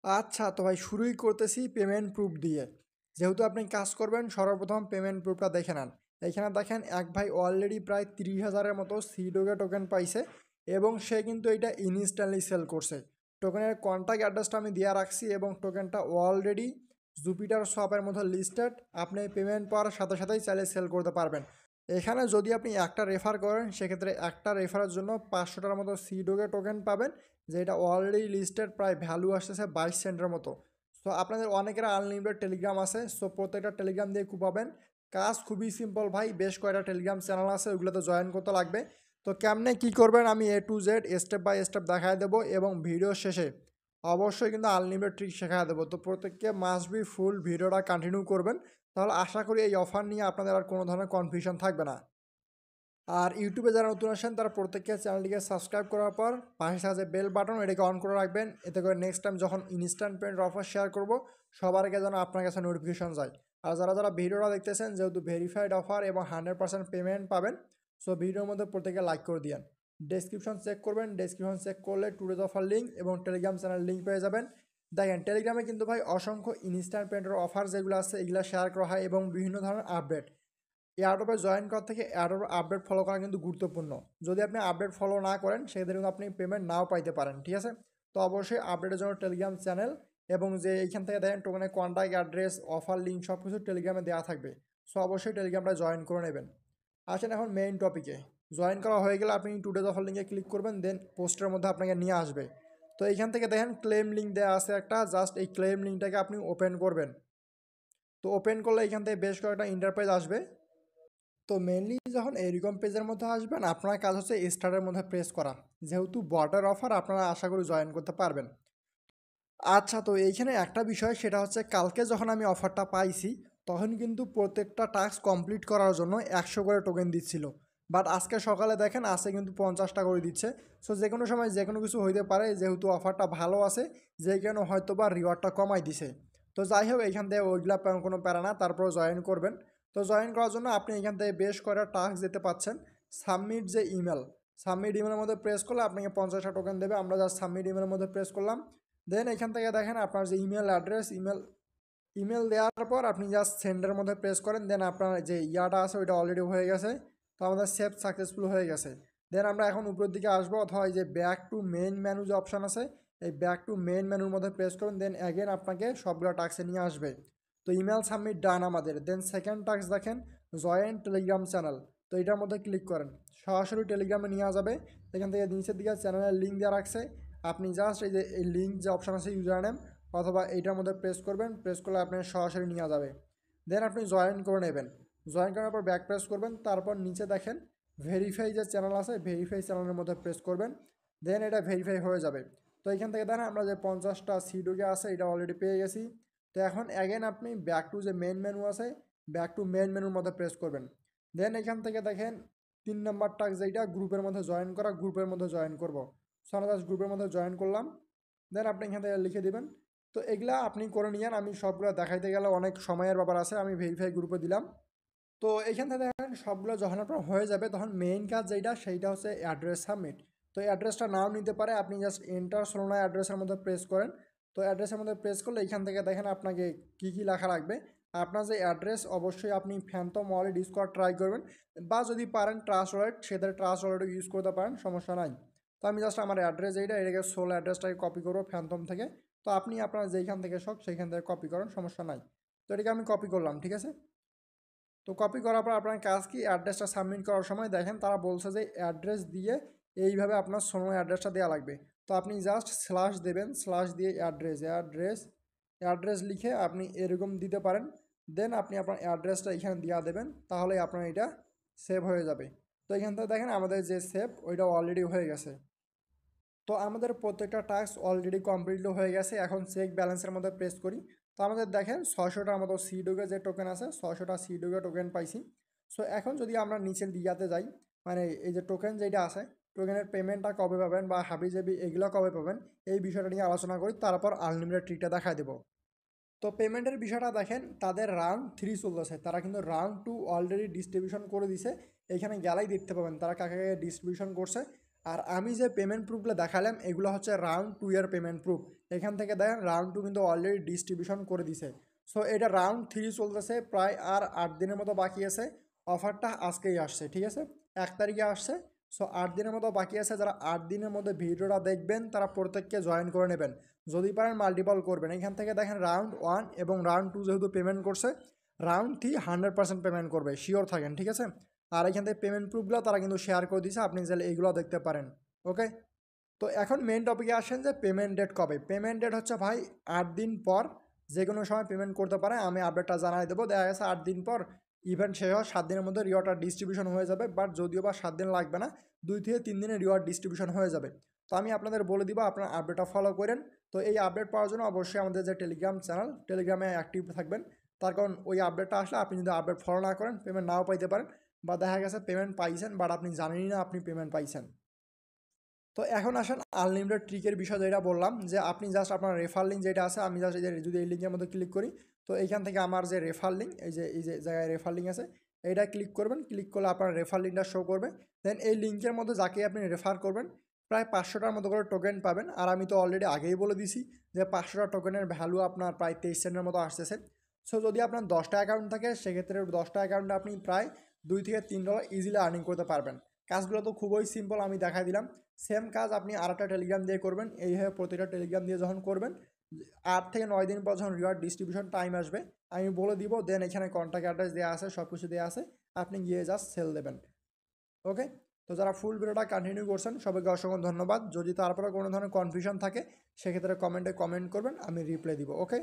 আচ্ছা, তো ভাই শুরুই করতেছি পেমেন্ট প্রুফ দিয়ে। যেহেতু আপনি কাজ করবেন সর্বপ্রথম পেমেন্ট প্রুফটা দেখে নেন। এখানে দেখেন এক ভাই অলরেডি প্রায় 30,000-এর মতো সিডোগে টোকেন পাইছে এবং সে কিন্তু এটা ইনস্ট্যান্টলি সেল করছে। টোকেনের কন্ট্যাক্ট অ্যাড্রেসটা আমি দেওয়া রাখছি এবং টোকেনটা অলরেডি জুপিটার শপের মধ্যে লিস্টেড। আপনি পেমেন্ট পাওয়ার সাথে সাথেই চাইলে সেল করতে পারবেন। এখানে যদি আপনি একটা রেফার করেন সেক্ষেত্রে একটা রেফারের জন্য 500টার মতো সিডোগে টোকেন পাবেন, যেটা অলরেডি লিস্টেড প্রায় ভ্যালু আসতেছে 22 সেন্টের মতো। সো আপনাদের অনেকের আনলিমিটেড টেলিগ্রাম আছে, সো প্রত্যেকটা টেলিগ্রাম দিয়ে পাবেন। কাজ খুবই সিম্পল ভাই, বেশ কয়েকটা টেলিগ্রাম চ্যানেল আছে, ওইগুলোতে জয়েন করতে লাগবে। তো কেমনে কী করবেন আমি A to Z step by step দেখায় দেবো এবং ভিডিও শেষে অবশ্যই কিন্তু আনলিমিটেড ট্রিক শেখায় দেবো। তো প্রত্যেককে মাস্ট বি ফুল ভিডিওটা কন্টিনিউ করবেন, তাহলে আশা করি এই অফার নিয়ে আপনাদের আর কোনো ধরনের কনফিউশন থাকবে না। আর ইউটিউবে যারা নতুন আসেন তারা প্রত্যেককে চ্যানেলটিকে সাবস্ক্রাইব করার পর পাশে আছে বেল বাটন, এটাকে অন করে রাখবেন, এতে করে নেক্সট টাইম যখন ইনস্ট্যান্ট পেমেন্ট অফার শেয়ার করব সবার আগে যেন আপনার কাছে নোটিফিকেশন যায়। আর যারা যারা ভিডিওটা দেখতেছেন, যেহেতু ভেরিফাইড অফার এবং 100% পেমেন্ট পাবেন, সো ভিডিওর মধ্যে প্রত্যেকে লাইক করে দিন। ডেসক্রিপশন চেক করবেন, ডেসক্রিপশন চেক করলে টুডেজ অফার লিঙ্ক এবং টেলিগ্রাম চ্যানেল লিঙ্ক পেয়ে যাবেন। দেখেন টেলিগ্রামে কিন্তু ভাই অসংখ্য ইনস্ট্যান্ট পেমেন্টের অফার যেগুলো আছে এগুলো শেয়ার করা হয় এবং বিভিন্ন ধরনের আপডেট। এয়ারড্রপে জয়েন করা থেকে এয়ারড্রপ আপডেট ফলো করা কিন্তু গুরুত্বপূর্ণ। যদি আপনি আপডেট ফলো না করেন সেক্ষেত্রে কিন্তু আপনি পেমেন্ট নাও পাইতে পারেন, ঠিক আছে? তো অবশ্যই আপডেটের জন্য টেলিগ্রাম চ্যানেল এবং যে এইখান থেকে দেখেন টোকেনের কন্ট্যাক্ট অ্যাড্রেস অফার লিঙ্ক সব কিছু টেলিগ্রামে দেওয়া থাকবে। সো অবশ্যই টেলিগ্রামটা জয়েন করে নেবেন। আসেন এখন মেইন টপিকে। জয়েন করা হয়ে গেলে আপনি টুডেজ অফার লিঙ্কে ক্লিক করবেন, দেন পোস্টের মধ্যে আপনাকে নিয়ে আসবে। তো এইখান থেকে দেখেন ক্লেম লিঙ্ক দেওয়া আছে একটা, জাস্ট এই ক্লেম লিঙ্কটাকে আপনি ওপেন করবেন। তো ওপেন করলে এখান থেকে বেশ কয়েকটা ইন্টারপ্রাইজ আসবে। তো মেনলি যখন এরকম পেজের মধ্যে আসবেন আপনার কাজ হচ্ছে স্টার্টের মধ্যে প্রেস করা, যেহেতু বটের অফার আপনারা আশা করি জয়েন করতে পারবেন। আচ্ছা, তো এইখানে একটা বিষয় সেটা হচ্ছে কালকে যখন আমি অফারটা পাইছি তখন কিন্তু প্রত্যেকটা টাস্ক কমপ্লিট করার জন্য 100 করে টোকেন দিচ্ছিল, বাট আজকে সকালে দেখেন আছে কিন্তু 50টা করে দিচ্ছে। সো যে কোনো সময় যে কোনো কিছু হইতে পারে, যেহেতু অফারটা ভালো আছে যে কেন হয়তো বা রিওয়ার্ডটা কমাই দিছে। তো যাই হোক এইখান থেকে ওইগুলা কোনো প্যারা না, তারপর জয়েন করবেন। তো জয়েন করার জন্য আপনি এখান থেকে বেশ কয়েকটা টাস্ক দিতে পাচ্ছেন। সাবমিট যে ইমেল, সাবমিট ইমেলের মধ্যে প্রেস করলে আপনাকে 50টা টোকেন দেবে। আমরা জাস্ট সাবমিট ইমেলের মধ্যে প্রেস করলাম। দেন এখান থেকে দেখেন আপনার যে ইমেল অ্যাড্রেস, ইমেল দেওয়ার পর আপনি জাস্ট সেন্ডের মধ্যে প্রেস করেন, দেন আপনার যে ইয়াটা আছে ওইটা অলরেডি হয়ে গেছে। তো আমাদের সেভ সাকসেসফুল হয়ে গেছে। দেন আমরা এখন উপরের দিকে আসবো, অথবা এই যে ব্যাক টু মেইন মেনু যে অপশান আছে এই ব্যাক টু মেইন মেনুর মধ্যে প্রেস করুন, দেন অ্যাগেন আপনাকে সবগুলো টাস্কে নিয়ে আসবে। তো ইমেল সাবমিট ডান আমাদের। দেন সেকেন্ড টাস্ক দেখেন জয়েন টেলিগ্রাম চ্যানেল, তো এটার মধ্যে ক্লিক করেন, সরাসরি টেলিগ্রামে নিয়ে যাবে। এখান থেকে নিচের দিকে চ্যানেলের লিঙ্ক দেওয়া রাখছে, আপনি জাস্ট এই যে এই লিঙ্ক যে অপশান আছে ইউজার নেম অথবা এইটার মধ্যে প্রেস করবেন, প্রেস করলে আপনার সরাসরি নিয়ে যাবে। দেন আপনি জয়েন করে নেবেন। জয়েন করার পর ব্যাক প্রেস করবেন, তারপর নিচে দেখেন ভেরিফাই যে চ্যানেল আছে ভেরিফাই চ্যানেলের মধ্যে প্রেস করবেন, দেন এটা ভেরিফাই হয়ে যাবে। তো এখান থেকে দেখেন আমরা যে 50টা সিডোগে আছে এটা অলরেডি পেয়ে গেছি। তো এখন অ্যাগেন আপনি ব্যাক টু যে মেন মেনু আছে ব্যাক টু মেন মেনুর মধ্যে প্রেস করবেন। দেন এখান থেকে দেখেন 3 নম্বর টাস্ক যেটা গ্রুপের মধ্যে জয়েন করা, গ্রুপের মধ্যে জয়েন করব। সো আমরা জাস্ট গ্রুপের মধ্যে জয়েন করলাম, দেন আপনি এখান থেকে লিখে দিবেন। তো এগুলা আপনি করে নিয়েন, আমি সবগুলো দেখাইতে গেলে অনেক সময়ের ব্যাপার আছে, আমি ভেরিফাই গ্রুপে দিলাম। তো এখান থেকে দেখেন সবগুলো যখন আপনার হয়ে যাবে তখন মেইন কাজ যেটা সেইটা হচ্ছে অ্যাড্রেস সাবমিট। তো অ্যাড্রেসটা নাও নিতে পারে, আপনি জাস্ট এন্টার সোলোনা অ্যাড্রেসের মধ্যে প্রেস করেন। তো অ্যাড্রেসের মধ্যে প্রেস করলে এখান থেকে দেখেন আপনাকে কী কী লেখা রাখবে। আপনার যে অ্যাড্রেস অবশ্যই আপনি ফ্যান্টম ওয়ালেট ইউজ করার ট্রাই করবেন, বা যদি পারেন ট্রাস্ট ওয়ালেট সেদের ট্রাস্ট ওয়ালেটও ইউজ করতে পারেন, সমস্যা নাই। তো আমি জাস্ট আমার অ্যাড্রেস এইটা এটাকে সোল অ্যাড্রেসটাকে কপি করবো ফ্যান্টম থেকে। তো আপনি আপনার যেইখান থেকে শখ সেইখান থেকে কপি করেন, সমস্যা নাই। তো এটাকে আমি কপি করলাম, ঠিক আছে? তো কপি করার পর আপনার কাজ কি, অ্যাড্রেসটা সাবমিট করার সময় দেখেন তারা বলছে যে অ্যাড্রেস দিয়ে এইভাবে আপনার সোনো অ্যাড্রেসটা দেওয়া লাগবে। তো আপনি জাস্ট স্ল্যাশ দেবেন, স্ল্যাশ দিয়ে অ্যাড্রেস লিখে আপনি এরকম দিতে পারেন। দেন আপনি আপনার অ্যাড্রেসটা এখানে দেওয়া দেবেন, তাহলে আপনার এটা সেভ হয়ে যাবে। তো এখান থেকে দেখেন আমাদের যে সেভ ওইটা অলরেডি হয়ে গেছে। তো আমাদের প্রত্যেকটা টাস্ক অলরেডি কমপ্লিটলি হয়ে গেছে। এখন চেক ব্যালেন্সের মধ্যে প্রেস করি। তো আমাদের দেখেন 600টার মতো সিডোগে যে টোকেন আছে 600টা সিডোগে টোকেন পাইছি। সো এখন যদি আমরা নিচের দিয়াতে যাই, মানে এই যে টোকেন যেটা আছে টোকেনের পেমেন্টটা কবে পাবেন বা হাবিজাবি এগুলো কবে পাবেন এই বিষয়টা নিয়ে আলোচনা করি, তারপর আনলিমিটেড ট্রিকটা দেখাই দেবো। তো পেমেন্টের বিষয়টা দেখেন তাদের রাউন্ড 3 চলতেছে, তারা কিন্তু রাউন্ড 2 অলরেডি ডিস্ট্রিবিউশন করে দিছে। এখানে গেলেই দেখতে পাবেন তারা কাকে কাকে ডিস্ট্রিবিউশন করছে। আর আমি যে পেমেন্ট প্রুফগুলো দেখালাম এগুলো হচ্ছে রাউন্ড 2 এর পেমেন্ট প্রুফ। এখান থেকে দেখেন রাউন্ড 2 কিন্তু অলরেডি ডিস্ট্রিবিউশন করে দিছে। সো এটা রাউন্ড 3 চলতেছে, প্রায় আর 8 দিনের মতো বাকি আছে। অফারটা আজকেই আসছে, ঠিক আছে, 1 তারিখে আসছে। সো 8 দিনের মতো বাকি আছে। যারা 8 দিনের মধ্যে ভিডিওটা দেখবেন তারা প্রত্যেককে জয়েন করে নেবেন, যদি পারেন মাল্টিপল করবেন। এখান থেকে দেখেন রাউন্ড 1 এবং রাউন্ড 2 যেহেতু পেমেন্ট করছে, রাউন্ড 3 100% পেমেন্ট করবে, শিওর থাকেন, ঠিক আছে। আর এখান থেকে পেমেন্ট প্রুফগুলো তারা কিন্তু শেয়ার করে দিয়েছে, আপনি চাইলে এইগুলো দেখতে পারেন। ওকে, তো এখন মেন টপিকে আসেন যে পেমেন্ট ডেট কবে। পেমেন্ট ডেট হচ্ছে ভাই 8 দিন পর যে কোনো সময় পেমেন্ট করতে পারে। আমি আপডেটটা জানাই দেবো। দেখা গেছে 8 দিন পর ইভেন্ট শেষ হয়, 7 দিনের মধ্যে রিওয়ার্ডটা ডিস্ট্রিবিউশন হয়ে যাবে। বাট যদিও বা 7 দিন লাগবে না, 2 থেকে 3 দিনে রিওয়ার্ড ডিস্ট্রিবিউশন হয়ে যাবে। তো আমি আপনাদের বলে দিব, আপনার আপডেটটা ফলো করেন। তো এই আপডেট পাওয়ার জন্য অবশ্যই আমাদের যে টেলিগ্রাম চ্যানেল, টেলিগ্রামে অ্যাক্টিভ থাকবেন। তার কারণ ওই আপডেটটা আসলে আপনি যদি আপডেট ফলো না করেন পেমেন্ট নাও পাইতে পারেন, বা দেখা গেছে পেমেন্ট পাইছেন বাট আপনি জানেনই না আপনি পেমেন্ট পাইছেন। তো এখন আসেন আনলিমিটেড ট্রিকের বিষয়, যেটা বললাম যে আপনি জাস্ট আপনার রেফার লিঙ্ক যেটা আছে, আমি জাস্ট যদি এই লিঙ্কের মধ্যে ক্লিক করি, তো এইখান থেকে আমার যে রেফার লিঙ্ক, এই যে জায়গায় রেফার লিঙ্ক আছে, এইটা ক্লিক করবেন। ক্লিক করলে আপনার রেফার লিঙ্কটা শো করবে। দেন এই লিঙ্কের মধ্যে যাকে আপনি রেফার করবেন প্রায় 500টার মতো করে টোকেন পাবেন। আর আমি তো অলরেডি আগেই বলে দিছি যে 500টা টোকেনের ভ্যালু আপনার প্রায় 23 সেন্টের মতো আসতেছে। সো যদি আপনার 10টা অ্যাকাউন্ট থাকে সেক্ষেত্রে 10টা অ্যাকাউন্টে আপনি প্রায় $2 থেকে $3 ইজিলি আর্নিং করতে পারবেন। কাজগুলো তো খুবই সিম্পল, আমি দেখাই দিলাম। সেম কাজ আপনি আরেকটা টেলিগ্রাম দিয়ে করবেন। এইভাবে প্রতিটা টেলিগ্রাম দিয়ে যখন করবেন, 8 থেকে 9 দিন পর যখন রিওয়ার্ড ডিস্ট্রিবিউশন টাইম আসবে আমি বলে দিব। দেন এখানে কন্ট্যাক্ট অ্যাড্রেস দেওয়া আছে, সব কিছু দেওয়া আছে, আপনি গিয়ে জাস্ট সেল দেবেন। ওকে, তো যারা ফুল ভিডিওটা কন্টিনিউ করছেন সবাইকে অসংখ্য ধন্যবাদ। যদি তারপরে কোনো ধরনের কনফিউশন থাকে সেক্ষেত্রে কমেন্টে কমেন্ট করবেন, আমি রিপ্লাই দিব। ওকে।